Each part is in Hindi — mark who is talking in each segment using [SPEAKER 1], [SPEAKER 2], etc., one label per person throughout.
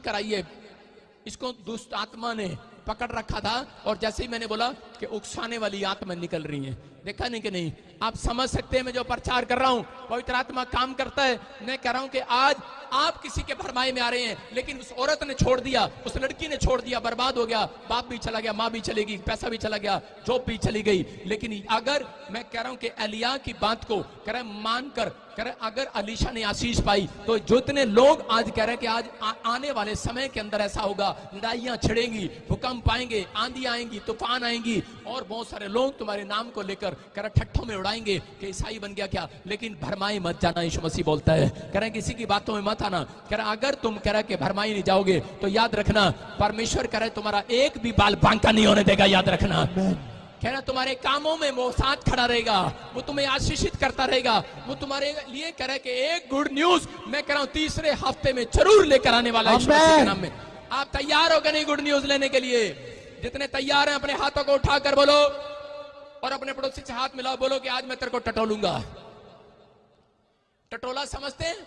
[SPEAKER 1] कराइए। इसको दुष्ट आत्मा ने पकड़ रखा था और जैसे ही मैंने बोला कि उकसाने वाली आत्मा निकल रही है, देखा नहीं कि नहीं? आप समझ सकते हैं मैं जो प्रचार कर रहा हूं, पवित्र आत्मा काम करता है। मैं कह रहा हूं कि आज आप किसी के भरमाए में आ रहे हैं, लेकिन उस औरत ने छोड़ दिया, उस लड़की ने छोड़ दिया, बर्बाद हो गया, बाप भी चला गया, माँ भी चलेगी, पैसा भी चला गया, जॉब भी चली गई। लेकिन अगर मैं कह रहा हूं कि एलिया की बात को कह रहे मानकर कह रहे अगर अलीशा ने आशीष पाई, तो जितने लोग आज कह रहे हैं कि आज आने वाले समय के अंदर ऐसा होगा, लड़ाइयां छिड़ेंगी, भूकंप आएंगे, आंधी आएंगी, तूफान आएंगी और बहुत सारे लोग तुम्हारे नाम को लेकर कह रहे ठट्ठों में उड़ाएंगे कि ईसाई बन गया क्या। लेकिन भरमाई मत जाना, यीशु मसीह बोलता है। कह रहे किसी की बातों में मत आना। कह रहे अगर तुम कह रहे कि भरमाई नहीं जाओगे तो याद रखना परमेश्वर कह रहे तुम्हारा एक भी बाल बांका नहीं होने देगा, याद रखना। कह रहा तुम्हारे कामों में वो साथ खड़ा रहेगा, वो तुम्हें आशीषित करता रहेगा, वो तुम्हारे लिए कह रहा है कि एक गुड न्यूज मैं कह रहा हूं तीसरे हफ्ते में जरूर लेकर आने वाला है यीशु मसीह के नाम में। आप तैयार हो गए नहीं गुड न्यूज लेने के लिए? जितने तैयार हैं अपने हाथों को उठाकर बोलो और अपने पड़ोसी से हाथ मिलाओ, बोलो कि आज मैं तेरे को टटोलूंगा। टटोला समझते हैं?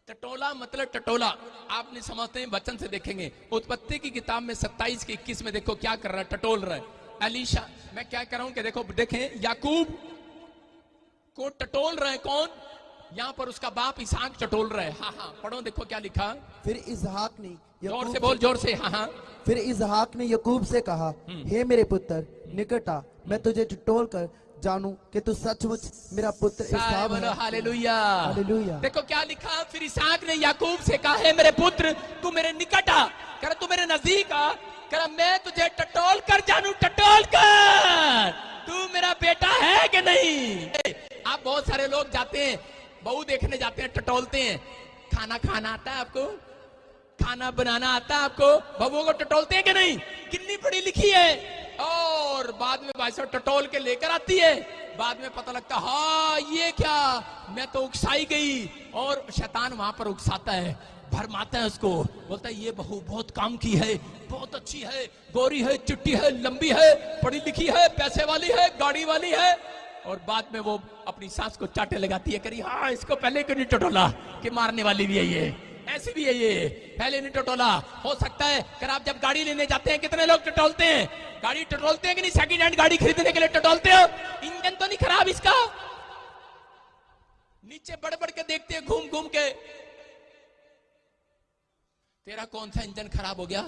[SPEAKER 1] टटोला मतलब टटोला आप नहीं समझते हैं, वचन से देखेंगे। उत्पत्ति की किताब में 27 के 21 में देखो क्या कर रहा है, टटोल रहा है। अलीशा मैं क्या कर रहा हूं कि देखो देखें, याकूब को टटोल रहे कौन? यहाँ पर उसका बाप इसहाक टटोल रहा है। हाँ हाँ पढ़ो, देखो क्या लिखा।
[SPEAKER 2] फिर इसहाक ने,
[SPEAKER 1] जोर से बोल, जोर से। हाँ हाँ।
[SPEAKER 2] फिर इसहाक ने याकूब से कहा, हे मेरे पुत्र निकट आ, मैं तुझे टटोल कर जानूं कि तू सचमुच मेरा पुत्र इसहाक है।
[SPEAKER 1] Hallelujah,
[SPEAKER 2] hallelujah.
[SPEAKER 1] देखो क्या लिखा। फिर इसहाक ने याकूब से कहा, हे मेरे पुत्र तू मेरे निकट आ, कर तू मेरे नजदीक आ, कर मैं तुझे टटोल कर जानूं, टटोल कर तू मेरा बेटा है कि नहीं। आप बहुत सारे लोग जाते हैं, बहू देखने जाते हैं, टटोलते हैं। खाना खाना आता है आपको? खाना बनाना आता है आपको? बहू को टटोलते हैं कि नहीं? कितनी पढ़ी लिखी है और बाद में भाई साहब टटोल के लेकर आती है। बाद में पता लगता हाँ ये क्या, मैं तो उकसाई गई। और शैतान वहां पर उकसाता है, भरमाता है उसको, बोलता है ये बहू बहुत काम की है, बहुत अच्छी है, गोरी है, चिट्टी है, लंबी है, पढ़ी लिखी है, पैसे वाली है, गाड़ी वाली है। और बाद में वो अपनी सास को चाटे लगाती है, करी हाँ इसको पहले क्यों नहीं टटोला कि मारने वाली भी है ये, ऐसी भी है ये, पहले नहीं टटोला। हो सकता है कि आप जब गाड़ी लेने जाते हैं, कितने लोग टटोलते हैं? गाड़ी टटोलते हैं कि नहीं? सेकंड हैंड गाड़ी खरीदने के लिए टटोलते हो? इंजन तो नहीं खराब इसका? नीचे बढ़ बढ़ के देखते हैं घूम घूम के, तेरा कौन सा इंजन खराब हो गया?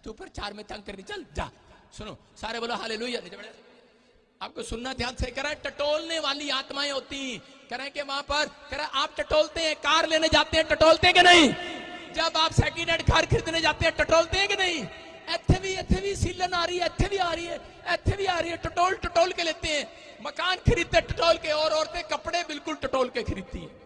[SPEAKER 1] तू पर 4 में तंग करनी, चल जा। सुनो सारे बोलो हालेलुया। आपको सुनना ध्यान से। कह रहा है टटोलने वाली आत्माएं होती, कह रहे हैं कि वहां पर कह रहा है आप टटोलते हैं, कार लेने जाते हैं, टटोलते हैं कि नहीं? जब आप सेकंड हैंड कार खरीदने जाते हैं, टटोलते हैं कि नहीं? इत्थे भी सीलन आ रही है, इत्थे भी आ रही है, इत्थे भी आ रही है, टटोल के लेते हैं। मकान खरीदते टटोल के, और औरतें कपड़े बिल्कुल टटोल के खरीदती है।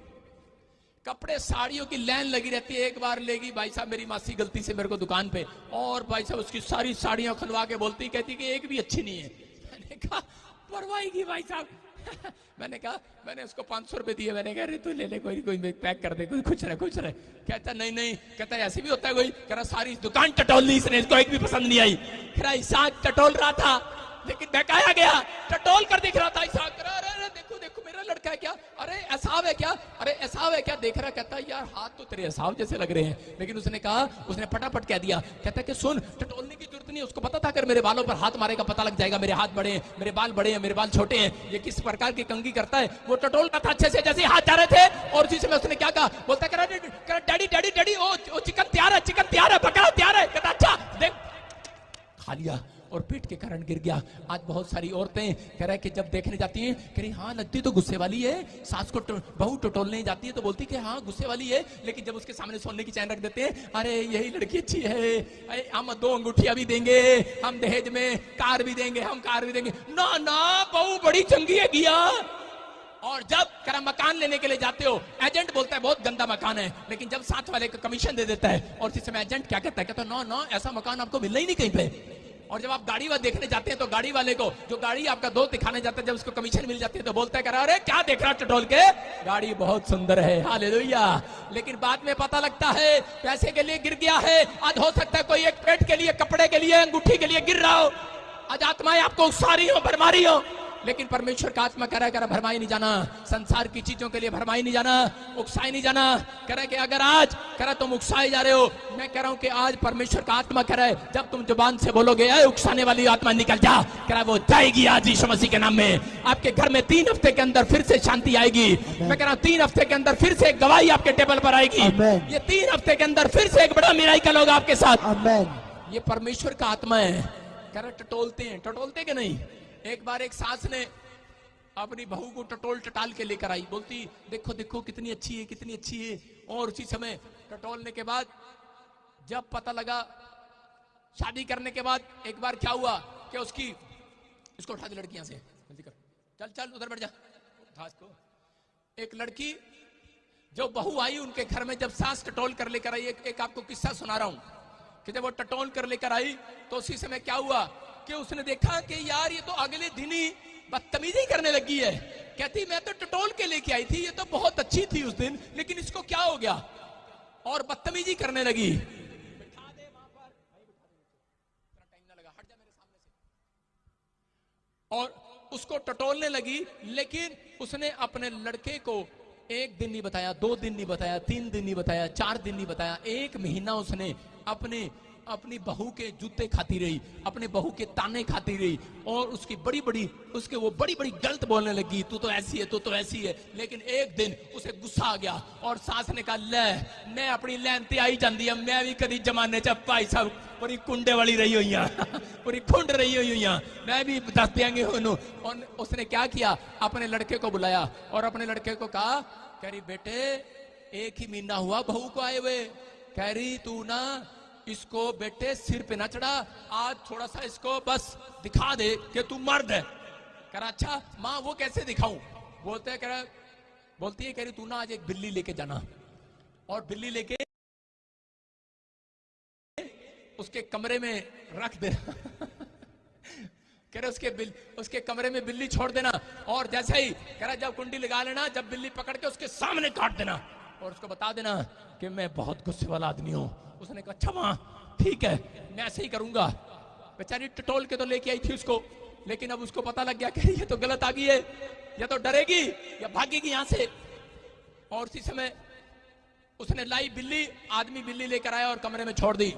[SPEAKER 1] कपड़े साड़ियों की लाइन लगी रहती है। एक बार लेगी भाई साहब मेरी मासी गलती से मेरे को दुकान पे, और भाई साहब उसकी सारी साड़ियां खुलवा के बोलती, कहती कि एक भी अच्छी नहीं है। मैंने कहा परवाएगी भाई साहब। मैंने उसको 500 रुपए दिए। मैंने कहा अरे तू ले ले, कोई पैक कर दे, कोई खुश रहे। कहता नहीं, कहता ऐसे भी होता है कोई। कह रहा सारी दुकान टटोल ली इसने, इसको एक भी पसंद नहीं आई। कह रहा इसहाक टटोल रहा था लेकिन बहकाया गया, टटोल कर दिख रहा था इसहाक। अरे देखो मेरा लड़का है क्या? अरे एसाव है क्या? अरे एसाव है क्या? देख रहा, कहता यार हाथ तो तेरे एसाव जैसे लग रहे हैं। लेकिन उसने कहा, उसने फटाफट कह दिया, कहता कि सुन टटोलने की जरूरत नहीं। उसको पता था अगर मेरे बालों पर हाथ मारेगा पता लग जाएगा, मेरे हाथ बड़े हैं, मेरे बाल बड़े हैं, मेरे बाल छोटे हैं, ये किस प्रकार की कंघी करता है। वो टटोल रहा था अच्छे से, जैसे हाथ जा रहे थे और उसी समय उसने क्या कहा, बोलता डैडी ओ चिकन तैयार है, पकड़ा तैयार है। कहता अच्छा देख, खा लिया और पेट के कारण गिर गया। आज बहुत सारी औरतें कह रहा है कि जब देखने जाती हैं, कह रही हाँ लगती तो गुस्से वाली है, सास को बहू टटोलने जाती है तो बोलती कि हाँ गुस्से वाली है। लेकिन जब उसके सामने सोने की चैन रख देते हैं, अरे यही लड़की अच्छी है, हम 2 अंगूठियां भी देंगे, हम दहेज में कार भी देंगे, हम कार भी देंगे। ना बहू बड़ी चंगी है गिया। और जब करा मकान लेने के लिए जाते हो, एजेंट बोलता है बहुत गंदा मकान है, लेकिन जब साथ वाले का कमीशन दे देता है, और इस समय एजेंट क्या कहता है, कहता ना ऐसा मकान आपको मिलना ही नहीं कहीं पे। और जब आप गाड़ी वाले देखने जाते हैं तो गाड़ी वाले को, जो गाड़ी आपका दोस्त दिखाने जाता है, जब उसको कमीशन मिल जाती है तो बोलता है अरे क्या देख रहा टटोल के, गाड़ी बहुत सुंदर है, हालेलुया। लेकिन बाद में पता लगता है पैसे के लिए गिर गया है। आज हो सकता है कोई एक पेट के लिए, कपड़े के लिए, अंगूठी के लिए गिर रहा हो। आज आत्माएं आपको उकसा रही हो, भरमा रही हो। लेकिन परमेश्वर का आत्मा कह रहा है भरमाई नहीं जाना, संसार की चीजों के लिए भरमाई नहीं जाना, उकसाई नहीं जाना। कह रहा है कि अगर आज कह रहा तुम उकसाए जा रहे हो, मैं कह रहा हूं कि आज परमेश्वर का आत्मा कह रहा है जब तुम जुबान से बोलोगे ऐ उकसाने वाली आत्मा निकल जा, कह रहा है वो जाएगी आज यीशु मसीह के नाम में। आपके घर में 3 हफ्ते के अंदर फिर से शांति आएगी। मैं कह रहा हूं 3 हफ्ते के अंदर फिर से एक गवाही आपके टेबल पर आएगी। ये 3 हफ्ते के अंदर फिर से एक बड़ा मिराकल होगा आपके साथ। ये परमेश्वर का आत्मा है। कह रहा टटोलते हैं, टटोलते कि नहीं। एक बार एक सास ने अपनी बहू को टटोल टटाल के लेकर आई, बोलती देखो देखो कितनी अच्छी है, कितनी अच्छी है। और उसी समय टटोलने के बाद जब पता लगा, शादी करने के बाद एक बार क्या हुआ कि उसकी, इसको उठा दे लड़कियां से, जल्दी कर, चल चल उधर बैठ जा घास को। एक लड़की जो बहू आई उनके घर में, जब सास टटोल कर लेकर आई, एक आपको किस्सा सुना रहा हूं कि जब वो टटोल कर लेकर आई तो उसी समय क्या हुआ कि उसने देखा कि यार ये तो अगले दिन ही बदतमीजी करने लगी है। कहती मैं तो टटोल के लेके आई थी, ये तो बहुत अच्छी थी उस दिन, लेकिन इसको क्या हो गया, और बदतमीजी करने लगी। बिठा दे वहां पर, टाइम ना लगा, हट जा मेरे सामने से। और उसको टटोलने लगी, लेकिन उसने अपने लड़के को 1 दिन नहीं बताया, 2 दिन नहीं बताया, 3 दिन नहीं बताया, 4 दिन नहीं बताया, 1 महीना उसने अपनी बहू के जूते खाती रही, अपने बहू के ताने खाती रही, और उसकी बड़ी बड़ी गलत बोलने लगी, तू तो ऐसी है, तू तो ऐसी है। लेकिन एक दिन उसे गुस्सा आ गया और सास ने कहा ले मैं अपनी लैनते आई जाती है, मैं भी कभी जमाने च भाई साहब पूरी कुंडे वाली रही हुई पूरी खुंड रही हुई, मैं भी दस देंगे। और उसने क्या किया, अपने लड़के को बुलाया और अपने लड़के को कहा, कह रही बेटे 1 ही महीना हुआ बहू को आए हुए, कह रही तू ना इसको बेटे सिर पे ना चढ़ा, आज थोड़ा सा इसको बस दिखा दे कि तू मर्द है। कह रहा अच्छा माँ वो कैसे दिखाऊं। बोलती है कह रही तू ना आज एक बिल्ली लेके जाना, और बिल्ली लेके उसके कमरे में रख देना कह रहे उसके कमरे में बिल्ली छोड़ देना, और जैसे ही कह रहा जब कुंडी लगा लेना, जब बिल्ली पकड़ के उसके सामने काट देना और उसको बता देना कि मैं बहुत गुस्से वाला आदमी हूं। उसने कहा अच्छा मां ठीक है मैं ऐसे ही करूंगा। बेचारी टटोल के तो लेके आई थी उसको, लेकिन अब उसको पता लग गया कि ये तो गलत आ गई है, या तो डरेगी या भागेगी यहां से। और उसी समय उसने लाई बिल्ली, आदमी बिल्ली लेकर आया और कमरे में छोड़ दी।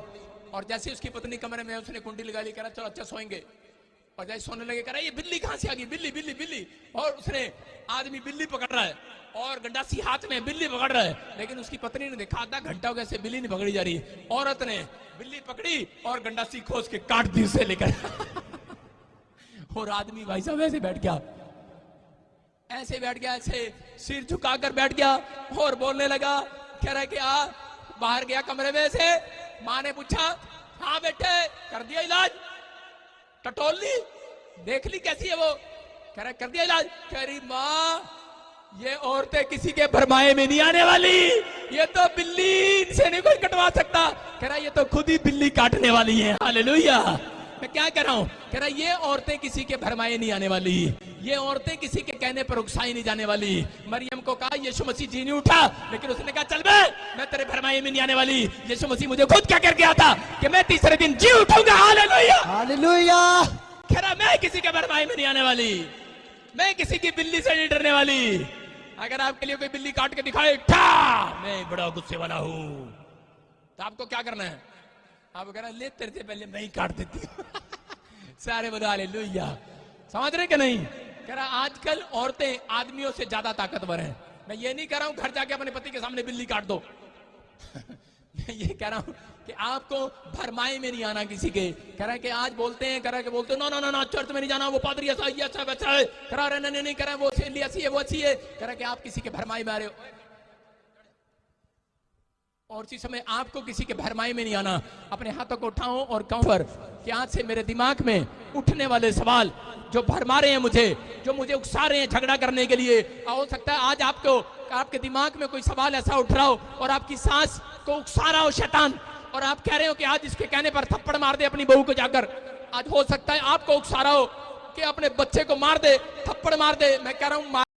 [SPEAKER 1] और जैसे उसकी पत्नी कमरे में, उसने कुंडी लगा ली, कह रहा चलो अच्छा सोएंगे। और जैसे सोने लगे कह रहा ये बिल्ली कहां से आ गई, बिल्ली बिल्ली बिल्ली। और उसने आदमी बिल्ली पकड़ रहा है और गंडासी हाथ में बिल्ली पकड़ रहा है, लेकिन उसकी पत्नी ने देखा आधा घंटा हो गया से बिल्ली नहीं पकड़ी जा रही। औरत ने बिल्ली पकड़ी और गंडासी खोज के काट दी उसे लेकर और आदमी भाई साहब ऐसे बैठ गया, ऐसे सिर झुकाकर बैठ गया और बोलने लगा। कह रहा है कि बाहर गया कमरे में से, माँ ने पूछा हाँ बेटे कर दिया इलाज, टटोल ली, देख ली कैसी है वो। कह रहा कर दिया इलाज। कह रही माँ ये औरतें किसी के भरमाए में नहीं आने वाली, ये तो बिल्ली इनसे नहीं कोई कटवा सकता। कह रहा ये तो खुद ही बिल्ली काटने वाली है। हालेलुया। मैं क्या कह रहा हूं, कह रहा ये औरतें किसी के भरमाए नहीं आने वाली, ये औरतें किसी के कहने पर उकसाई नहीं जाने वाली। मरियम को कहा यीशु मसीह जी नहीं उठा, लेकिन उसने कहा चल मैं तेरे भरमाए में नहीं आने वाली। यीशु मसीह मुझे खुद क्या कर गया था कि मैं तीसरे दिन जी उठूंगा। Hallelujah hallelujah. कह रहा मैं किसी के भरमाए में नहीं आने वाली, मैं किसी की बिल्ली से नहीं डरने वाली। अगर आपके लिए कोई बिल्ली काट के दिखाए मैं बड़ा गुस्से वाला हूं, तो आपको क्या करना है, आप कह रहे ले तेरे से पहले मैं ही काट देती हूं सारे बोलो हालेलुया। समझ रहे कि नहीं। कह रहा आजकल औरतें आदमियों से ज्यादा ताकतवर हैं। मैं ये नहीं कह रहा हूं घर जाके अपने पति के सामने बिल्ली काट दो मैं ये कह रहा हूं कि आपको भरमाए में नहीं आना किसी के। कह रहा है कि आज बोलते हैं, कह रहा है कि बोलते no no no no church में नहीं जाना, वो पादरी ऐसा ये अच्छा बच्चा है। कह रहा नहीं नहीं कह रहा वो ऐसी है वो अच्छी है। कह रहा कि आप किसी के भरमाए में आ रहे हो, और इसी समय आपको किसी के भरमाए में नहीं आना। अपने हाथों को उठाओ और कहो पर कि आज से मेरे दिमाग में उठने वाले सवाल जो भरमा रहे हैं मुझे, जो मुझे उकसा रहे हैं झगड़ा करने के लिए, हो सकता है आज आपके दिमाग में कोई सवाल ऐसा उठ रहा हो और आपकी सांस को उकसा रहा हो शैतान, और आप कह रहे हो कि आज इसके कहने पर थप्पड़ मार दे अपनी बहू को जाकर। आज हो सकता है आपको उकसा रहा हो कि अपने बच्चे को मार दे, थप्पड़ मार दे। मैं कह रहा हूं